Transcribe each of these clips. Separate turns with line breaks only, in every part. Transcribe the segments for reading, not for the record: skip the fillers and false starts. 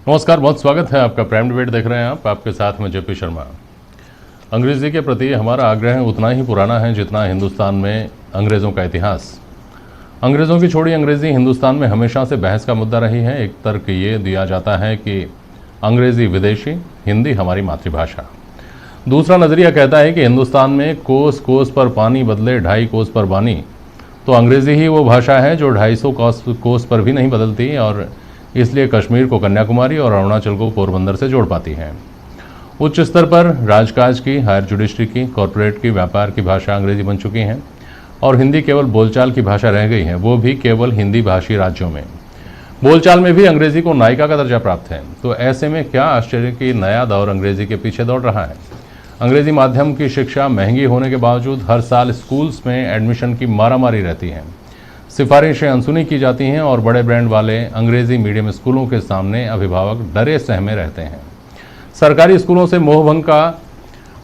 नमस्कार, बहुत स्वागत है आपका। प्राइम डिबेट देख रहे हैं आपके साथ में जेपी शर्मा। अंग्रेजी के प्रति हमारा आग्रह उतना ही पुराना है जितना हिंदुस्तान में अंग्रेज़ों का इतिहास। अंग्रेज़ों की छोड़ी अंग्रेज़ी हिंदुस्तान में हमेशा से बहस का मुद्दा रही है। एक तर्क ये दिया जाता है कि अंग्रेज़ी विदेशी, हिंदी हमारी मातृभाषा। दूसरा नज़रिया कहता है कि हिंदुस्तान में कोस कोस पर पानी बदले 2.5 कोस पर बानी, तो अंग्रेज़ी ही वो भाषा है जो 250 कोस पर भी नहीं बदलती और इसलिए कश्मीर को कन्याकुमारी और अरुणाचल को पोरबंदर से जोड़ पाती है। उच्च स्तर पर राजकाज की, हायर जुडिशरी की, कॉरपोरेट की, व्यापार की भाषा अंग्रेजी बन चुकी हैं और हिंदी केवल बोलचाल की भाषा रह गई है, वो भी केवल हिंदी भाषी राज्यों में। बोलचाल में भी अंग्रेजी को नायिका का दर्जा प्राप्त है। तो ऐसे में क्या आश्चर्य कि नया दौर अंग्रेजी के पीछे दौड़ रहा है। अंग्रेजी माध्यम की शिक्षा महंगी होने के बावजूद हर साल स्कूल्स में एडमिशन की मारामारी रहती है। सिफारिशें अनसुनी की जाती हैं और बड़े ब्रांड वाले अंग्रेजी मीडियम स्कूलों के सामने अभिभावक डरे सहमे रहते हैं। सरकारी स्कूलों से मोहभंग का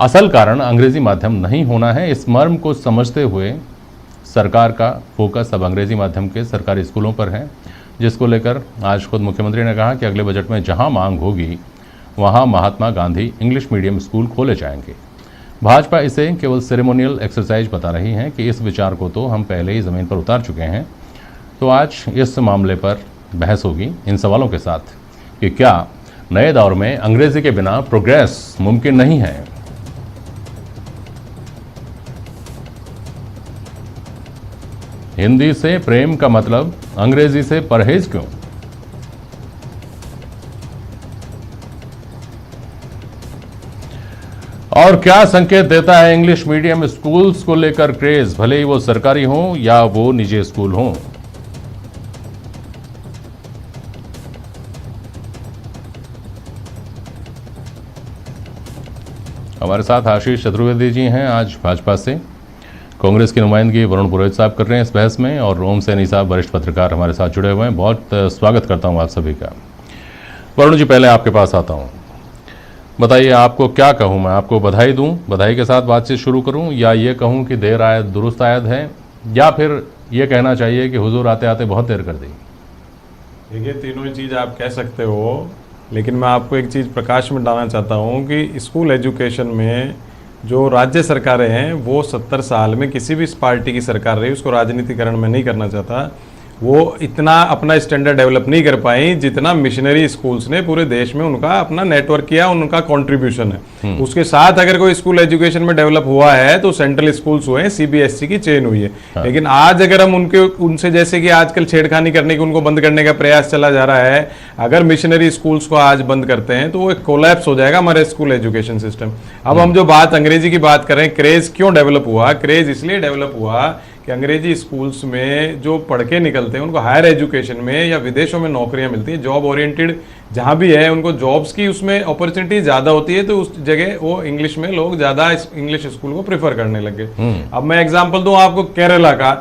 असल कारण अंग्रेजी माध्यम नहीं होना है। इस मर्म को समझते हुए सरकार का फोकस अब अंग्रेजी माध्यम के सरकारी स्कूलों पर है, जिसको लेकर आज खुद मुख्यमंत्री ने कहा कि अगले बजट में जहां मांग होगी वहां महात्मा गांधी इंग्लिश मीडियम स्कूल खोले जाएंगे। भाजपा इसे केवल सेरेमोनियल एक्सरसाइज बता रही है कि इस विचार को तो हम पहले ही ज़मीन पर उतार चुके हैं। तो आज इस मामले पर बहस होगी इन सवालों के साथ कि क्या नए दौर में अंग्रेजी के बिना प्रोग्रेस मुमकिन नहीं है। हिंदी से प्रेम का मतलब अंग्रेजी से परहेज क्यों। और क्या संकेत देता है इंग्लिश मीडियम स्कूल्स को लेकर क्रेज, भले ही वो सरकारी हों या वो निजी स्कूल हों। हमारे साथ आशीष चतुर्वेदी जी हैं आज भाजपा से, कांग्रेस की नुमाइंदगी वरुण पुरोहित साहब कर रहे हैं इस बहस में, और ओम सैनी साहब वरिष्ठ पत्रकार हमारे साथ जुड़े हुए हैं। बहुत स्वागत करता हूं आप सभी का। वरुण जी, पहले आपके पास आता हूं, बताइए आपको क्या कहूं मैं, आपको बधाई दूं, बधाई के साथ बातचीत शुरू करूं, या ये कहूं कि देर आयत दुरुस्त आयत है, या फिर ये कहना चाहिए कि हुजूर आते आते बहुत देर कर दी।
देखिए, तीनों ही चीज़ आप कह सकते हो, लेकिन मैं आपको एक चीज़ प्रकाश में डालना चाहता हूं कि स्कूल एजुकेशन में जो राज्य सरकारें हैं वो 70 साल में किसी भी पार्टी की सरकार रही, उसको राजनीतिकरण में नहीं करना चाहता, वो इतना अपना स्टैंडर्ड डेवलप नहीं कर पाई जितना मिशनरी स्कूल्स ने पूरे देश में उनका अपना नेटवर्क किया, उनका कंट्रीब्यूशन है। उसके साथ अगर कोई स्कूल एजुकेशन में डेवलप हुआ है तो सेंट्रल स्कूल्स हुए हैं, सीबीएसई की चेन हुई है। हाँ। लेकिन आज अगर हम उनसे जैसे कि आजकल छेड़खानी करने की, उनको बंद करने का प्रयास चला जा रहा है, अगर मिशनरी स्कूल्स को आज बंद करते हैं तो वो एक कोलैप्स हो जाएगा हमारे स्कूल एजुकेशन सिस्टम। अब हम जो बात अंग्रेजी की बात करें, क्रेज क्यों डेवलप हुआ, क्रेज इसलिए डेवलप हुआ कि अंग्रेजी स्कूल्स में जो पढ़ के निकलते हैं उनको हायर एजुकेशन में या विदेशों में नौकरियां मिलती हैं, जॉब ओरिएंटेड जहां भी है उनको जॉब्स की उसमें अपॉर्चुनिटी ज़्यादा होती है, तो उस जगह वो इंग्लिश में लोग ज़्यादा इंग्लिश स्कूल को प्रेफर करने लगे। अब मैं एग्जांपल दूं आपको केरला का।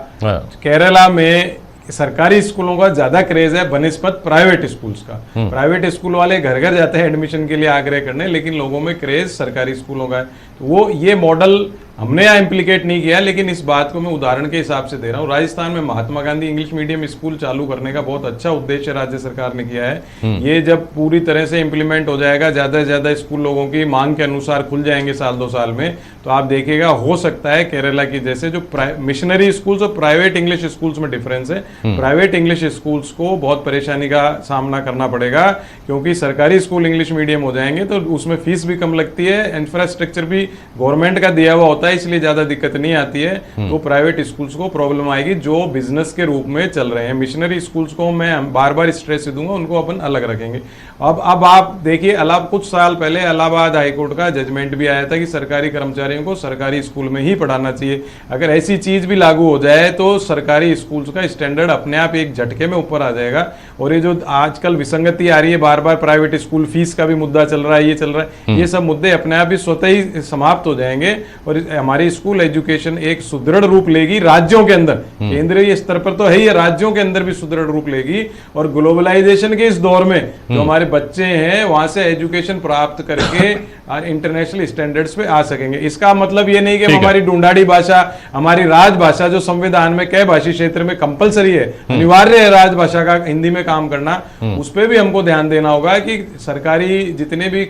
केरला में सरकारी स्कूलों का ज्यादा क्रेज है बनिस्पत प्राइवेट स्कूल्स का। प्राइवेट स्कूल वाले घर घर जाते हैं एडमिशन के लिए आग्रह करने, लेकिन लोगों में क्रेज सरकारी स्कूलों का है। तो वो ये मॉडल हमने यहाँ इम्प्लीकेट नहीं किया, लेकिन इस बात को मैं उदाहरण के हिसाब से दे रहा हूँ। राजस्थान में महात्मा गांधी इंग्लिश मीडियम स्कूल चालू करने का बहुत अच्छा उद्देश्य राज्य सरकार ने किया है। ये जब पूरी तरह से इम्प्लीमेंट हो जाएगा, ज्यादा से ज्यादा स्कूल लोगों की मांग के अनुसार खुल जाएंगे साल 2 साल में, तो आप देखिएगा हो सकता है केरला की जैसे जो मिशनरी स्कूल्स और प्राइवेट इंग्लिश स्कूल्स में डिफरेंस है। प्राइवेट इंग्लिश स्कूल्स को बहुत परेशानी का सामना करना पड़ेगा, क्योंकि सरकारी स्कूल इंग्लिश मीडियम हो जाएंगे तो उसमें फीस भी कम लगती है, इंफ्रास्ट्रक्चर भी गवर्नमेंट का दिया हुआ होता है, इसलिए ज्यादा दिक्कत नहीं आती है। तो प्राइवेट स्कूल्स को प्रॉब्लम आएगी जो बिजनेस के रूप में चल रहे हैं। मिशनरी स्कूल्स को मैं बार बार स्ट्रेस दूंगा, उनको अपन अलग रखेंगे। अब आप देखिए, कुछ साल पहले इलाहाबाद हाईकोर्ट का जजमेंट भी आया था कि सरकारी कर्मचारियों को सरकारी स्कूल में ही पढ़ाना चाहिए। अगर ऐसी चीज भी लागू हो जाए तो सरकारी स्कूल्स का स्टैंडर्ड अपने आप एक झटके में ऊपर आ जाएगा। और ये जो आजकल विसंगति आ रही है, बार बार प्राइवेट स्कूल फीस का भी मुद्दा चल रहा है, ये चल रहा है, ये सब मुद्दे अपने आप ही स्वतः ही समाप्त हो जाएंगे। और हमारी स्कूल एजुकेशन एक सुदृढ़ रूप लेगी राज्यों के अंदर, केंद्रीय स्तर पर तो है ही, राज्यों के अंदर भी सुदृढ़ रूप लेगी। और ग्लोबलाइजेशन के इस दौर में जो हमारे बच्चे हैं वहां से एजुकेशन प्राप्त करके इंटरनेशनल स्टैंडर्ड्स पे आ सकेंगे। इसका मतलब ये नहीं कि हमारी ढूंढाड़ी भाषा, हमारी राजभाषा जो संविधान में कई भाषी क्षेत्र में कंपलसरी है, अनिवार्य है राजभाषा का हिंदी में काम करना, उस पर भी हमको ध्यान देना होगा कि सरकारी जितने भी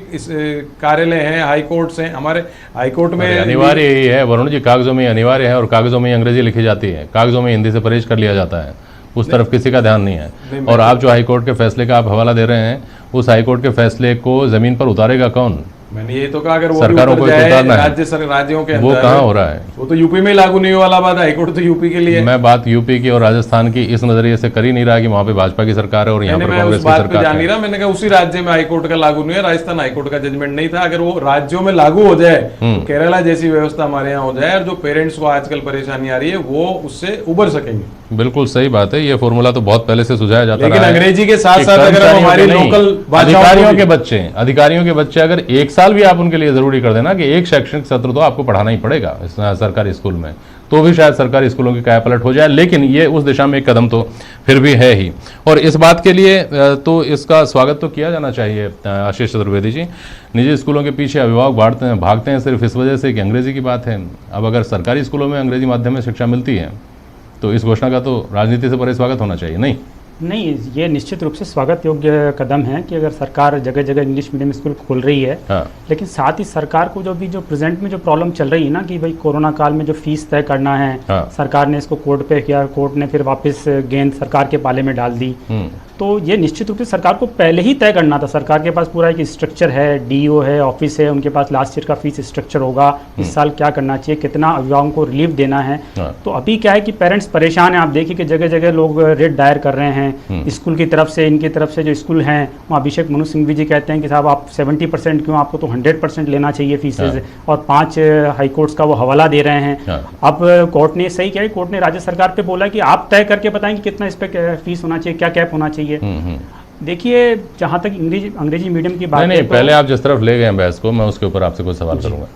कार्यालय हैं, हाई कोर्ट्स हैं, हमारे हाई कोर्ट में
अनिवार्य यही है वरुण जी, कागजों में अनिवार्य है और कागजों में अंग्रेजी लिखी जाती है, कागजों में हिंदी से परहेज कर लिया जाता है, उस तरफ किसी का ध्यान नहीं है। और आप जो हाईकोर्ट के फैसले का आप हवाला दे रहे हैं, उस हाईकोर्ट के फैसले को जमीन पर उतारेगा कौन?
मैंने ये तो कहा अगर वो
सरकारों को उतारना है,
राज्यों के
वो
अंदर
कहाँ हो रहा है?
वो तो यूपी में लागू नहीं वाला बात, हाईकोर्ट तो यूपी के लिए।
मैं बात यूपी की और राजस्थान की इस नजरिए से कर ही नहीं रहा कि वहाँ पे भाजपा की सरकार है और यहाँ पर कांग्रेस की सरकार
जान नहीं रहा, मैंने कहा उसी राज्य में हाईकोर्ट का लागू नहीं है, राजस्थान हाईकोर्ट का जजमेंट नहीं था। अगर वो राज्यों में लागू हो जाए तो केरला जैसी व्यवस्था हमारे यहाँ हो जाए और जो पेरेंट्स को आजकल परेशानी आ रही है वो उससे उबर सकेंगे।
बिल्कुल सही बात है, ये फॉर्मूला तो बहुत पहले से सुझाया जाता
लेकिन
रहा है।
अंग्रेजी के साथ साथ अगर हम हमारी लोकल अधिकारियों
के बच्चे अगर एक साल भी आप उनके लिए जरूरी कर देना कि एक शैक्षणिक सत्र तो आपको पढ़ाना ही पड़ेगा इस सरकारी स्कूल में, तो भी शायद सरकारी स्कूलों की कायापलट हो जाए। लेकिन ये उस दिशा में एक कदम तो फिर भी है ही, और इस बात के लिए तो इसका स्वागत तो किया जाना चाहिए। आशीष चतुर्वेदी जी, निजी स्कूलों के पीछे अभिभावक भागते हैं सिर्फ इस वजह से कि अंग्रेजी की बात है। अब अगर सरकारी स्कूलों में अंग्रेजी माध्यम में शिक्षा मिलती है तो इस घोषणा का तो राजनीति से परे स्वागत होना चाहिए। नहीं,
ये निश्चित रूप से स्वागत योग्य कदम है कि अगर सरकार जगह जगह इंग्लिश मीडियम स्कूल खोल रही है।
हाँ।
लेकिन साथ ही सरकार को जो प्रेजेंट में जो प्रॉब्लम चल रही है ना कि भाई कोरोना काल में जो फीस तय करना है,
हाँ।
सरकार ने इसको कोर्ट पे किया, कोर्ट ने फिर वापस गेंद सरकार के पाले में डाल दी। तो ये निश्चित रूप से सरकार को पहले ही तय करना था। सरकार के पास पूरा एक स्ट्रक्चर है, डीओ है, ऑफिस है, उनके पास लास्ट ईयर का फीस स्ट्रक्चर होगा, इस साल क्या करना चाहिए, कितना अभिभावकों को रिलीफ देना है। तो अभी क्या है कि पेरेंट्स परेशान हैं। आप देखिए कि जगह जगह लोग रेट दायर कर रहे हैं स्कूल की तरफ से, इनकी तरफ से जो स्कूल हैं वहाँ अभिषेक मनु सिंघवी जी कहते हैं कि साहब आप 70% क्यों, आपको तो 100% लेना चाहिए फीसेज, और 5 हाई कोर्ट्स का वो हवाला दे रहे हैं। अब कोर्ट ने सही किया, कोर्ट ने राज्य सरकार पे बोला कि आप तय करके बताएं कि कितना इस पर फीस होना चाहिए, क्या कैप होना चाहिए। देखिए जहाँ तक अंग्रेजी मीडियम की बात
नहीं, पहले आप जिस तरफ ले गए हैं बहस को, मैं उसके ऊपर आपसे कुछ सवाल करूंगा।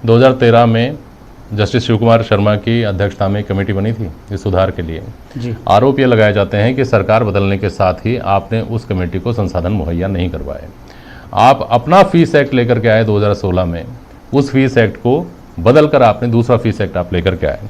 2013 में जस्टिस शिव कुमार शर्मा की अध्यक्षता में कमेटी बनी थी इस सुधार के लिए
जी।
आरोप ये लगाए जाते हैं कि सरकार बदलने के साथ ही आपने उस कमेटी को संसाधन मुहैया नहीं करवाए। आप अपना फीस एक्ट लेकर के आए 2016 में, उस फीस एक्ट को बदल कर आपने दूसरा फीस एक्ट आप लेकर के आए।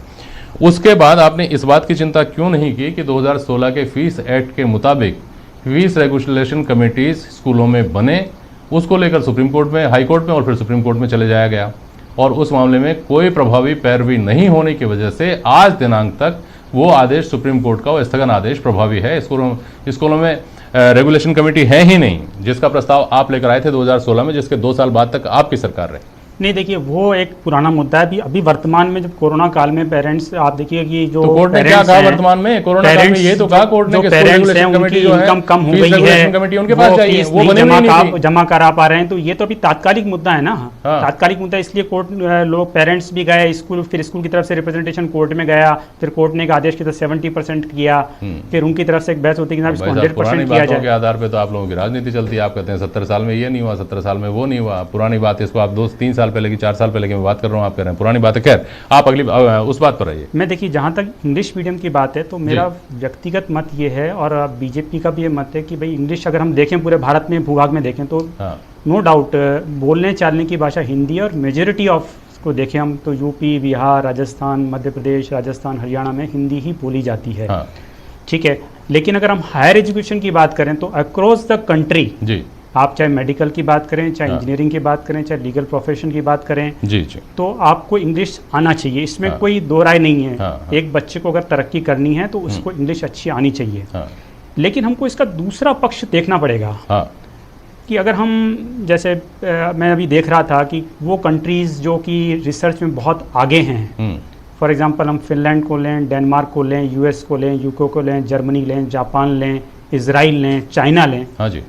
उसके बाद आपने इस बात की चिंता क्यों नहीं की कि 2016 के फीस एक्ट के मुताबिक फीस रेगुलेशन कमेटीज स्कूलों में बने, उसको लेकर सुप्रीम कोर्ट में, हाई कोर्ट में और फिर सुप्रीम कोर्ट में चले जाया गया, और उस मामले में कोई प्रभावी पैरवी नहीं होने की वजह से आज दिनांक तक वो आदेश सुप्रीम कोर्ट का, वो स्थगन आदेश प्रभावी है। स्कूलों में रेगुलेशन कमेटी है ही नहीं, जिसका प्रस्ताव आप लेकर आए थे 2016 में, जिसके 2 साल बाद तक आपकी सरकार रही।
नहीं, देखिए वो एक पुराना मुद्दा है। अभी वर्तमान में जब कोरोना काल में पेरेंट्स, आप देखिए कि जो
तो कोर्ट ने क्या कहा वर्तमान में, कोरोना काल में ये तो कहा कोर्ट ने कि
पेरेंट्स हैं उनकी इनकम कम हो गई है,
कमेटी उनके पास चाहिए, वो
जमा करा पा रहे हैं, तो ये तो अभी तात्कालिक मुद्दा है ना। तात्कालिक मुद्दा, इसलिए कोर्ट लोग पेरेंट्स भी गए स्कूल, फिर स्कूल की तरफ से रिप्रेजेंटेशन कोर्ट में गया, फिर कोर्ट ने एक आदेश किया 70% किया, फिर उनकी तरफ से एक बहस होती है कि 100% किया जाए।
के आधार पे तो आप लोगों की राजनीति चलती है। आप कहते हैं 70 साल में ये नहीं हुआ, 70 साल में वो नहीं हुआ, पुरानी बात, इसको आप 2-3 साल पहले की 4 साल पहले मैं बात कर रहा हूं, आप कह रहे हैं पुरानी बात है। खैर, आप अगली उस बात पर रहिए।
मैं देखिए जहां तक इंग्लिश मीडियम की बात है तो मेरा व्यक्तिगत मत ये है, और बीजेपी का भी ये मत है कि भाई इंग्लिश अगर हम देखें पूरे भारत में भूभाग में देखें तो नो डाउट बोलने चालने की भाषा हिंदी, और मेजोरिटी ऑफ को देखें हम तो यूपी, बिहार, राजस्थान, मध्य प्रदेश, राजस्थान, हरियाणा में हिंदी ही बोली जाती है। ठीक है, लेकिन अगर हम हायर एजुकेशन की बात करें तो अक्रॉस द कंट्री जी, आप चाहे मेडिकल की बात करें, चाहे इंजीनियरिंग की बात करें, चाहे लीगल प्रोफेशन की बात करें जी, तो आपको इंग्लिश आना चाहिए, इसमें कोई दो राय नहीं है। एक बच्चे को अगर तरक्की करनी है तो उसको इंग्लिश अच्छी आनी चाहिए। लेकिन हमको इसका दूसरा पक्ष देखना पड़ेगा कि अगर हम जैसे मैं अभी देख रहा था कि वो कंट्रीज़ जो कि रिसर्च में बहुत आगे हैं, फॉर एग्जांपल हम फिनलैंड को लें, डेनमार्क को लें, यूएस को लें, यूके को लें, जर्मनी लें, जापान लें, इजराइल लें, चाइना लें, हाँ जी,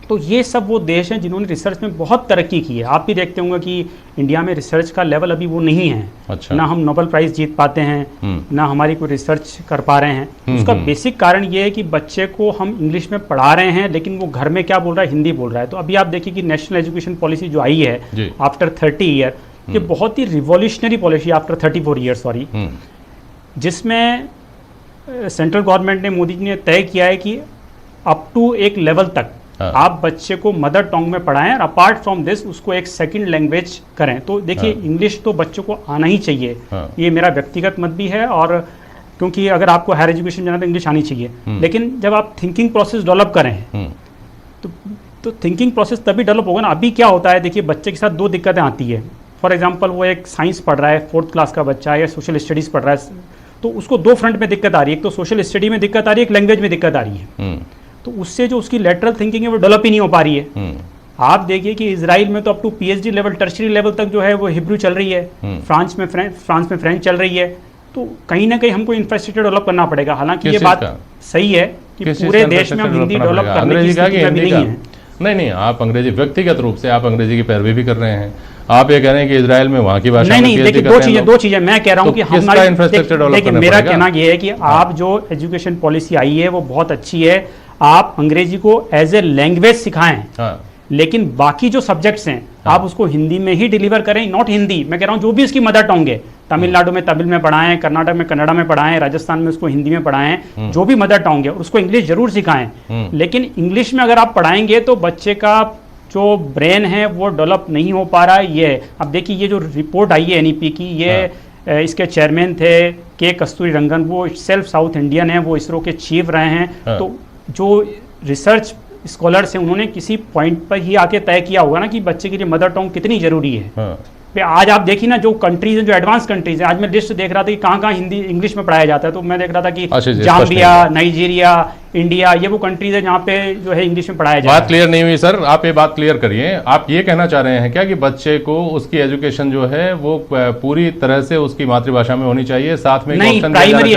तो ये सब वो देश हैं जिन्होंने रिसर्च में बहुत तरक्की की है। आप भी देखते होंगे कि इंडिया में रिसर्च का लेवल अभी वो नहीं है। अच्छा। ना हम नोबेल प्राइज़ जीत पाते हैं, ना हमारी कोई रिसर्च कर पा रहे हैं। उसका बेसिक कारण ये है कि बच्चे को हम इंग्लिश में पढ़ा रहे हैं, लेकिन वो घर में क्या बोल रहा है, हिंदी बोल रहा है। तो अभी आप देखिए कि नेशनल एजुकेशन पॉलिसी जो आई है आफ्टर 30 ईयर, ये बहुत ही revolutionary policy after 34 years, sorry, जिसमें सेंट्रल गवर्नमेंट ने, मोदी जी ने तय किया है कि अप टू एक लेवल तक आप बच्चे को मदर टंग में पढ़ाएं और अपार्ट फ्रॉम दिस उसको एक सेकंड लैंग्वेज करें। तो देखिए इंग्लिश तो बच्चों को आना ही चाहिए, ये मेरा व्यक्तिगत मत भी है, और क्योंकि अगर आपको हायर एजुकेशन जाना तो इंग्लिश आनी चाहिए। लेकिन जब आप थिंकिंग प्रोसेस डेवलप करें तो थिंकिंग प्रोसेस तभी डेवलप होगा ना। अभी क्या होता है, देखिए बच्चे के साथ दो दिक्कतें आती है। फॉर एग्जांपल वो एक साइंस पढ़ रहा है, 4th क्लास का बच्चा है, या सोशल स्टडीज़ पढ़ रहा है, तो उसको दो फ्रंट में दिक्कत आ रही है। एक तो सोशल स्टडी में दिक्कत आ रही है, एक लैंग्वेज में दिक्कत आ रही है। तो उससे जो उसकी लेटरल थिंकिंग है वो डेवलप ही नहीं हो पा रही है। आप देखिए कि इजराइल में तो up to PhD level, tertiary level तक जो है वो हिब्रू चल रही है, फ्रांस में फ्रेंच चल रही है। तो कहीं ना कहीं हमको इंफ्रास्ट्रक्चर डेवलप करना पड़ेगा। हालांकि ये बात सही है कि पूरे देश में हम हिंदी डेवलप करने की स्थिति में भी नहीं है।
नहीं, आप अंग्रेजी व्यक्तिगत रूप से आप अंग्रेजी की पैरवी भी कर रहे हैं। आप ये कह रहे हैं कि इजराइल में वहाँ की भाषा
नहीं, देखिए दो चीजें मैं कह रहा हूँ कि हमारी इंफ्रास्ट्रक्चर डेवलप करना पड़ेगा। मेरा कहना ये है कि आप जो एजुकेशन पॉलिसी आई है वो बहुत अच्छी है। आप अंग्रेजी को एज ए लैंग्वेज सिखाएं, लेकिन बाकी जो सब्जेक्ट्स हैं आप उसको हिंदी में ही डिलीवर करें। नॉट हिंदी, मैं कह रहा हूँ जो भी इसकी मदर टंग है, तमिलनाडु में तमिल में पढ़ाएं, कर्नाटक में कन्नड़ा में पढ़ाएं, राजस्थान में उसको हिंदी में पढ़ाएं, जो भी मदर टंग है उसको इंग्लिश जरूर सिखाएं। लेकिन इंग्लिश में अगर आप पढ़ाएंगे तो बच्चे का जो ब्रेन है वो डेवलप नहीं हो पा रहा है। ये अब देखिए ये जो रिपोर्ट आई है NEP की, ये इसके चेयरमैन थे के कस्तूरी रंगन, वो सेल्फ साउथ इंडियन है, वो इसरो के चीफ रहे हैं। तो जो रिसर्च स्कॉलर्स हैं उन्होंने किसी पॉइंट पर ही आके तय किया होगा ना कि बच्चे के लिए मदर टंग कितनी जरूरी है। आज आप देखिए ना जो कंट्रीज हैं, जो एडवांस कंट्रीज हैं, आज मैं लिस्ट देख रहा था कि कहाँ हिंदी इंग्लिश में पढ़ाया जाता है। तो मैं देख रहा था कि जाम्बिया, नाइजीरिया, इंडिया, ये वो कंट्रीज है जहाँ पे जो है इंग्लिश में पढ़ाया जाता है।
बात क्लियर नहीं हुई सर, आप ये बात क्लियर करिए। आप ये कहना चाह रहे हैं क्या कि बच्चे को उसकी एजुकेशन जो है वो पूरी तरह से उसकी मातृभाषा में होनी चाहिए, साथ में
नहीं, प्राइमरी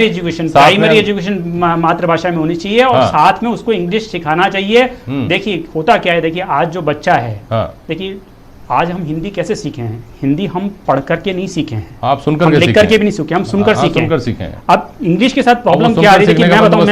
एजुकेशन मातृभाषा में होनी चाहिए और साथ में उसको इंग्लिश सिखाना चाहिए। देखिए होता क्या है, देखिए आज जो बच्चा है, देखिए आज हम हिंदी कैसे सीखे हैं? हिंदी हम पढ़ करके नहीं सीखे हैं,
आप सुनकर
हम लिख करके भी नहीं सीखे, हम सुनकर सीखे हैं। अब इंग्लिश के साथ प्रॉब्लम क्या आ रही है कि मैं बताऊं,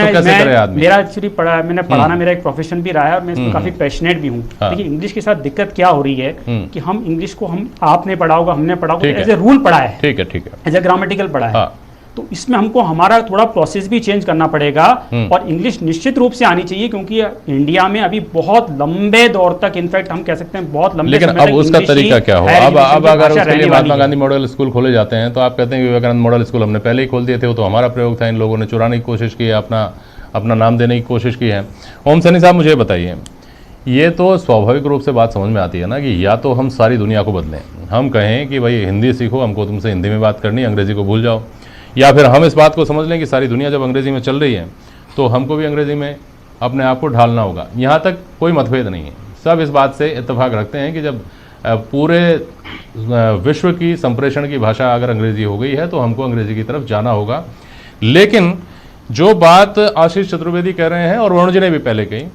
मेरा एक्चुअली मैंने पढ़ाना मेरा एक प्रोफेशन भी रहा है और मैं इसमें काफी पैशनेट भी हूँ। देखिए इंग्लिश के साथ दिक्कत क्या हो रही है कि हम इंग्लिश को आपने पढ़ा होगा, हमने पढ़ा होगा, एज ए रूल पढ़ा है,
ठीक है,
एज ए ग्रामेटिकल पढ़ा है। तो इसमें हमको हमारा थोड़ा प्रोसेस भी चेंज करना पड़ेगा और इंग्लिश निश्चित रूप से आनी चाहिए, क्योंकि इंडिया में अभी बहुत लंबे दौर तक, इनफैक्ट हम कह सकते हैं बहुत लंबे,
लेकिन अब उसका तरीका क्या हो? अब अगर उसके लिए महात्मा गांधी मॉडल स्कूल खोले जाते हैं तो आप कहते हैं कि विवेकानंद मॉडल स्कूल हमने पहले ही खोल दिए थे, वो तो हमारा प्रयोग था, इन लोगों ने चुराने की कोशिश की है, अपना नाम देने की कोशिश की है। ओम सैनी साहब मुझे बताइए, ये तो स्वाभाविक रूप से बात समझ में आती है ना कि या तो हम सारी दुनिया को बदलें, हम कहें कि भाई हिंदी सीखो, हमको तुमसे हिंदी में बात करनी, अंग्रेजी को भूल जाओ, या फिर हम इस बात को समझ लें कि सारी दुनिया जब अंग्रेजी में चल रही है तो हमको भी अंग्रेजी में अपने आप को ढालना होगा। यहाँ तक कोई मतभेद नहीं है, सब इस बात से इत्तेफाक रखते हैं कि जब पूरे विश्व की संप्रेषण की भाषा अगर अंग्रेजी हो गई है तो हमको अंग्रेजी की तरफ जाना होगा। लेकिन जो बात आशीष चतुर्वेदी कह रहे हैं और वरुण जी ने भी पहले कही,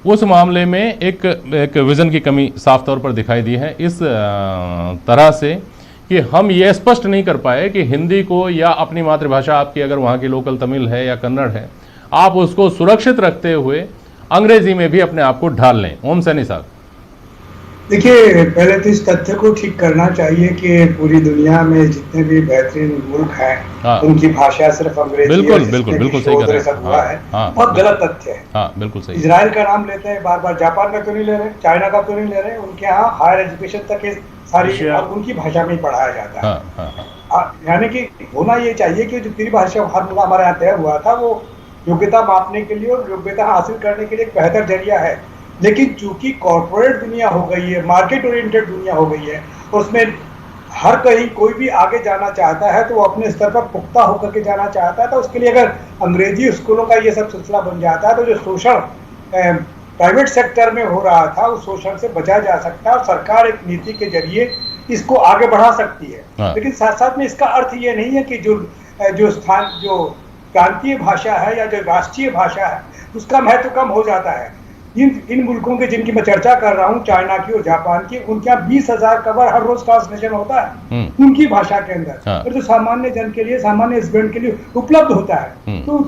उस मामले में एक विज़न की कमी साफ तौर पर दिखाई दी है, इस तरह से कि हम ये स्पष्ट नहीं कर पाए कि हिंदी को या अपनी मातृभाषा आपकी अगर वहाँ की लोकल तमिल है या कन्नड़ है, आप उसको सुरक्षित रखते हुए अंग्रेजी में भी अपने आप को ढाल लें। ओम सैनी साहब,
देखिए पहले तो इस तथ्य को ठीक करना चाहिए कि पूरी दुनिया में जितने भी बेहतरीन मुल्क हैं उनकी भाषा सिर्फ अंग्रेजी
बिल्कुल सही कर रहे
हैं, बहुत गलत तथ्य है।
बिल्कुल सही।
इजराइल का नाम लेते हैं बार बार, जापान का क्यों नहीं ले रहे, चाइना का क्यों नहीं ले रहे? उनके यहाँ हायर एजुकेशन तक सारी और उनकी भाषा में ही पढ़ाया जाता है। यानी कि होना ये चाहिए कि जो त्रिभाषा फार्मूला हमारे यहाँ तय हुआ था वो योग्यता मापने के लिए और योग्यता हासिल करने के लिए एक बेहतर जरिया है। लेकिन चूंकि कॉर्पोरेट दुनिया हो गई है, मार्केट ओरिएंटेड दुनिया हो गई है, उसमें हर कहीं कोई भी आगे जाना चाहता है तो वो अपने स्तर पर पुख्ता होकर के जाना चाहता है। तो उसके लिए अगर अंग्रेजी स्कूलों का ये सब सिलसिला बन जाता है तो जो शोषण प्राइवेट सेक्टर में हो रहा था उस शोषण से बचा जा सकता है और सरकार एक नीति के जरिए इसको आगे बढ़ा सकती है। लेकिन साथ साथ में इसका अर्थ ये नहीं है कि जो प्रांतीय भाषा है या जो राष्ट्रीय भाषा है उसका महत्व कम हो जाता है। इन मुल्कों के जिनकी मैं चर्चा कर रहा हूँ, चाइना की और जापान की, उनके यहाँ 20,000 कवर हर रोज ट्रांसलेशन होता है उनकी भाषा के अंदर, और जो सामान्य जन के लिए, सामान्य स्टूडेंट के लिए उपलब्ध होता है, तो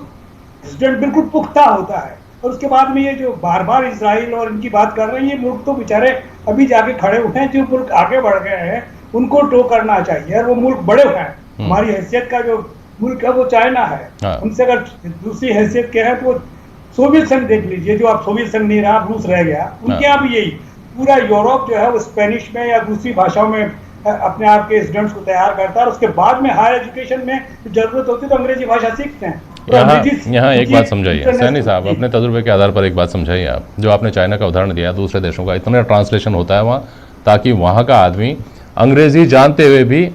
स्टूडेंट बिल्कुल पुख्ता होता है। और उसके बाद में ये जो बार बार इजराइल और इनकी बात कर रहे हैं, ये मुल्क तो बेचारे अभी जाके खड़े हुए हैं, जो मुल्क आगे बढ़ गए हैं उनको टो करना चाहिए। और वो मुल्क बड़े हैं, हमारी हैसियत का जो मुल्क है वो चाइना है। उनसे अगर दूसरी हैसियत के हैं तो सोवियत संघ देख लीजिए, जो आप सोवियत संघ नहीं रहा, रूस रह गया, उनके यहाँ भी यही पूरा यूरोप जो है वो स्पेनिश में या दूसरी भाषाओं में अपने आप के स्टूडेंट्स को तैयार करता है, और उसके बाद में हायर एजुकेशन में जरूरत होती है तो अंग्रेजी भाषा सीखते हैं।
यहाँ एक बात समझाइए सैनी साहब, अपने तजुर्बे के आधार पर एक बात समझाइए आप, जो आपने चाइना का उदाहरण दिया, दूसरे देशों का इतना ट्रांसलेशन होता है वहाँ, ताकि वहाँ का आदमी अंग्रेजी जानते हुए भी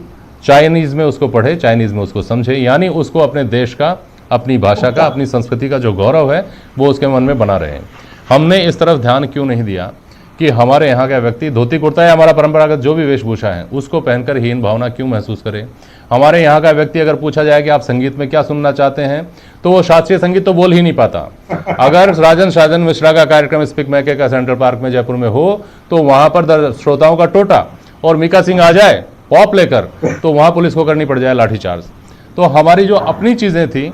चाइनीज़ में उसको पढ़े, चाइनीज़ में उसको समझे, यानी उसको अपने देश का, अपनी भाषा का, अपनी संस्कृति का जो गौरव है वो उसके मन में बना रहे। हमने इस तरफ ध्यान क्यों नहीं दिया कि हमारे यहाँ का व्यक्ति धोती कुर्ता या हमारा परंपरागत जो भी वेशभूषा है उसको पहनकर हीन भावना क्यों महसूस करे। हमारे यहाँ का व्यक्ति अगर पूछा जाए कि आप संगीत में क्या सुनना चाहते हैं तो वो शास्त्रीय संगीत तो बोल ही नहीं पाता। अगर राजन शाजन मिश्रा का कार्यक्रम स्पीक मैके का सेंट्रल पार्क में जयपुर में हो तो वहाँ पर श्रोताओं का टोटा और मीका सिंह आ जाए पॉप लेकर तो वहाँ पुलिस को करनी पड़ जाए लाठीचार्ज। तो हमारी जो अपनी चीज़ें थी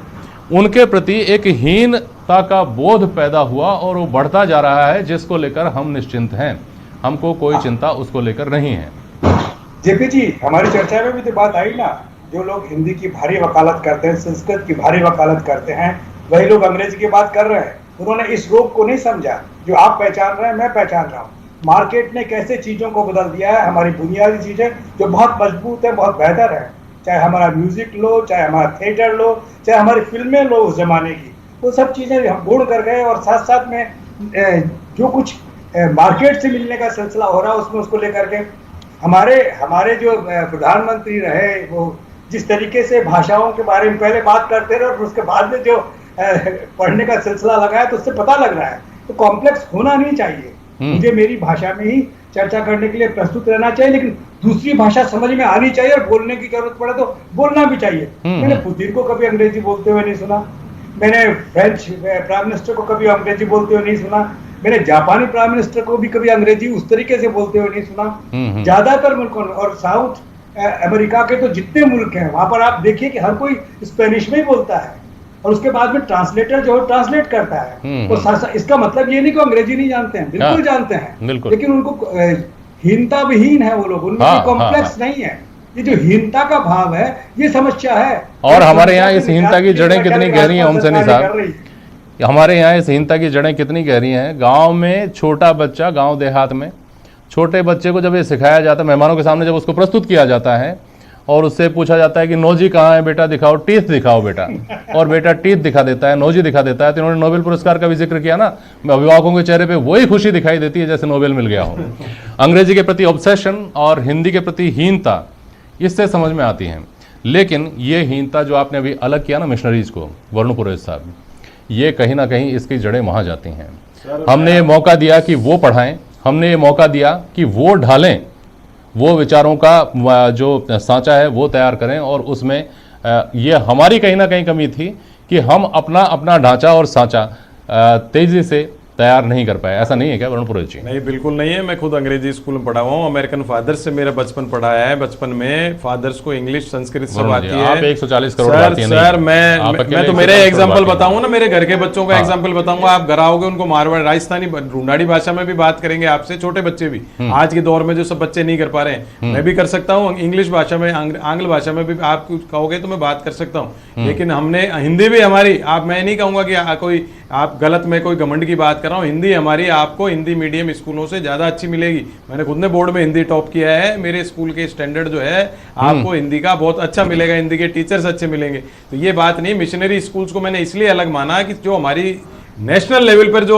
उनके प्रति एक हीनता का बोध पैदा हुआ और वो बढ़ता जा रहा है, जिसको लेकर हम निश्चिंत हैं, हमको कोई चिंता उसको लेकर नहीं है।
जेपी जी, हमारी चर्चा में भी तो बात आई ना, जो लोग हिंदी की भारी वकालत करते हैं, संस्कृत की भारी वकालत करते हैं, वही लोग अंग्रेजी की बात कर रहे हैं। उन्होंने इस रोग को नहीं समझा जो आप पहचान रहे हैं, मैं पहचान रहा हूँ। मार्केट ने कैसे चीज़ों को बदल दिया है, हमारी बुनियादी चीज़ें जो बहुत मजबूत है, बहुत बेहतर है, चाहे हमारा म्यूजिक लो, चाहे हमारा थिएटर लो, चाहे हमारी फिल्में लो उस जमाने की, वो सब चीज़ें हम गुण कर गए। और साथ साथ में जो कुछ मार्केट से मिलने का सिलसिला हो रहा है उसमें उसको लेकर के हमारे जो प्रधानमंत्री रहे वो जिस तरीके से भाषाओं के बारे में पहले बात करते रहे और उसके बाद में जो पढ़ने का सिलसिला लगाया तो उससे पता लग रहा है। तो कॉम्प्लेक्स होना नहीं चाहिए, मुझे मेरी भाषा में ही चर्चा करने के लिए प्रस्तुत रहना चाहिए, लेकिन दूसरी भाषा समझ में आनी चाहिए और बोलने की जरूरत पड़े तो बोलना भी चाहिए। मैंने पुतिन को कभी अंग्रेजी बोलते हुए नहीं सुना, मैंने फ्रेंच प्राइम मिनिस्टर को कभी अंग्रेजी बोलते हुए नहीं सुना, मैंने जापानी प्राइम मिनिस्टर को भी कभी अंग्रेजी उस तरीके से बोलते हुए नहीं सुना। ज्यादातर मुल्कों और साउथ अमेरिका के तो जितने मुल्क हैं वहां पर आप देखिए कि हर कोई स्पेनिश में ही बोलता है और उसके बाद में ट्रांसलेटर जो है ट्रांसलेट करता है। तो इसका मतलब ये नहीं कि अंग्रेजी नहीं जानते हैं, बिल्कुल जानते हैं, लेकिन उनको हीनता विहीन है वो लोग, उनमें कॉम्प्लेक्स नहीं है। ये जो हीनता का भाव है ये समस्या है।
और हमारे यहाँ इस हीनता की जड़ें कितनी गहरी हैं ओम सैनी साहब, हमारे यहाँ इस हीनता की जड़ें कितनी गहरी हैं। गांव में छोटा बच्चा, गांव देहात में छोटे बच्चे को जब ये सिखाया जाता है, मेहमानों के सामने जब उसको प्रस्तुत किया जाता है और उससे पूछा जाता है कि नोजी कहाँ है बेटा, दिखाओ, टीथ दिखाओ बेटा, और बेटा टीथ दिखा देता है, नोजी दिखा देता है। तो इन्होंने नोबेल पुरस्कार का भी जिक्र किया ना, अभिभावकों के चेहरे पे वही खुशी दिखाई देती है जैसे नोबेल मिल गया हो। अंग्रेजी के प्रति ऑब्सेशन और हिंदी के प्रति हीनता इससे समझ में आती है। लेकिन ये हीनता जो आपने अभी अलग किया ना मिशनरीज को, वरुण पुरोहित साहब, ये कहीं ना कहीं इसकी जड़ें वहाँ जाती हैं। हमने ये मौका दिया कि वो पढ़ाएं, हमने ये मौका दिया कि वो ढालें, वो विचारों का जो सांचा है वो तैयार करें, और उसमें ये हमारी कहीं ना कहीं कमी थी कि हम अपना ढांचा और सांचा तेज़ी से तैयार नहीं कर पाए। ऐसा नहीं है क्या वरुण पुरोहित जी?
नहीं, बिल्कुल नहीं है। मैं खुद अंग्रेजी स्कूल में पढ़ा हुआ हूँ, अमेरिकन फादर्स से मेरा बचपन पढ़ाया है। बचपन में फादर्स को इंग्लिश संस्कृत सब आती है।
आप 140 करोड़
सर मैं तो मेरे एग्जांपल बताऊंगा ना, मेरे घर के बच्चों का एग्जांपल बताऊंगा। आप घर आओगे उनको मारवाड़ी राजस्थानी ढूंढाड़ी भाषा में भी बात करेंगे आपसे, छोटे बच्चे भी। आज के दौर में जो सब बच्चे नहीं कर पा रहे हैं, मैं भी कर सकता हूँ। इंग्लिश भाषा में, आंग्ल भाषा में भी आप कहोगे तो मैं बात कर सकता हूँ। लेकिन हमने हिंदी भी हमारी, मैं नहीं कहूंगा कि कोई आप गलत में कोई घमंड की बात कर रहा हूँ, हिंदी हमारी आपको हिंदी मीडियम स्कूलों से ज्यादा अच्छी मिलेगी। मैंने खुद ने बोर्ड में हिंदी टॉप किया है। मेरे स्कूल के स्टैंडर्ड जो है आपको हिंदी का बहुत अच्छा मिलेगा, हिंदी के टीचर्स अच्छे मिलेंगे। तो ये बात नहीं, मिशनरी स्कूल्स को मैंने इसलिए अलग माना कि जो हमारी नेशनल लेवल पर जो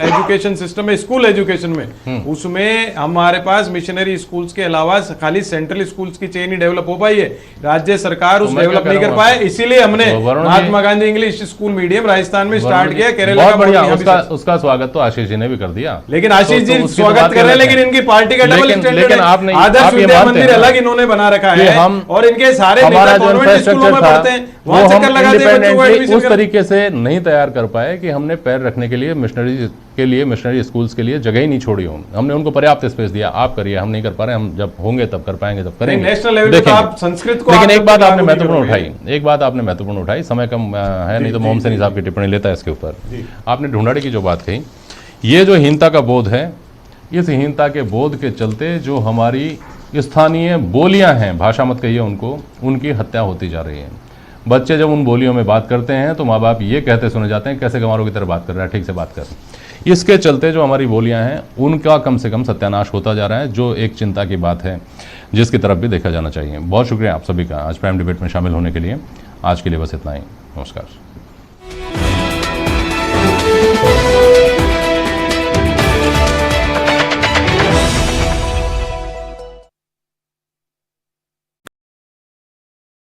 एजुकेशन सिस्टम है, स्कूल एजुकेशन में, उसमें हमारे पास मिशनरी स्कूल्स के अलावा खाली सेंट्रल स्कूल्स की चेन ही डेवलप हो पाई है। राज्य सरकार उस डेवलप नहीं कर पाए, इसीलिए हमने Mahatma Gandhi English school medium Rajasthan में स्टार्ट किया। केरला
का उसका स्वागत तो आशीष जी ने भी कर दिया।
लेकिन आशीष जी स्वागत कर रहे हैं, लेकिन इनकी पार्टी का डबल स्टैंडर्ड है। आदर्श विद्या मंदिर अलग इन्होंने बना रखा है, और इनके सारे नेता कॉन्वेंट स्कूलों में पढ़ते हैं, वहां चक्कर लगाते हैं बच्चों को एडमिशन।
उस तरीके से नहीं तैयार कर पाए कि हमने पैर रखने के लिए मिशनरी स्कूल्स के लिए जगह ही नहीं छोड़ी हो। हमने उनको पर्याप्त स्पेस दिया, आप करिए, हम नहीं कर पा रहे, हम जब होंगे तब कर पाएंगे, तब करेंगे।
नेशनल लेवल पे आप संस्कृत को,
लेकिन एक बात आपने महत्वपूर्ण उठाई, समय कम है, नहीं तो मोहम्मद सैनी साहब की टिप्पणी लेता है इसके ऊपर। आपने ढूंढाड़ी की जो बात कही, ये जो हीनता का बोध है, इस हीनता के बोध के चलते जो हमारी स्थानीय बोलियां हैं, भाषा मत कहिए उनको, उनकी हत्या होती जा रही है। बच्चे जब उन बोलियों में बात करते हैं तो माँ बाप ये कहते सुने जाते हैं, कैसे गंवारों की तरह बात कर रहा है, ठीक से बात कर। इसके चलते जो हमारी बोलियां हैं उनका कम से कम सत्यानाश होता जा रहा है, जो एक चिंता की बात है, जिसकी तरफ भी देखा जाना चाहिए। बहुत शुक्रिया आप सभी का आज प्राइम डिबेट में शामिल होने के लिए। आज के लिए बस इतना ही। नमस्कार।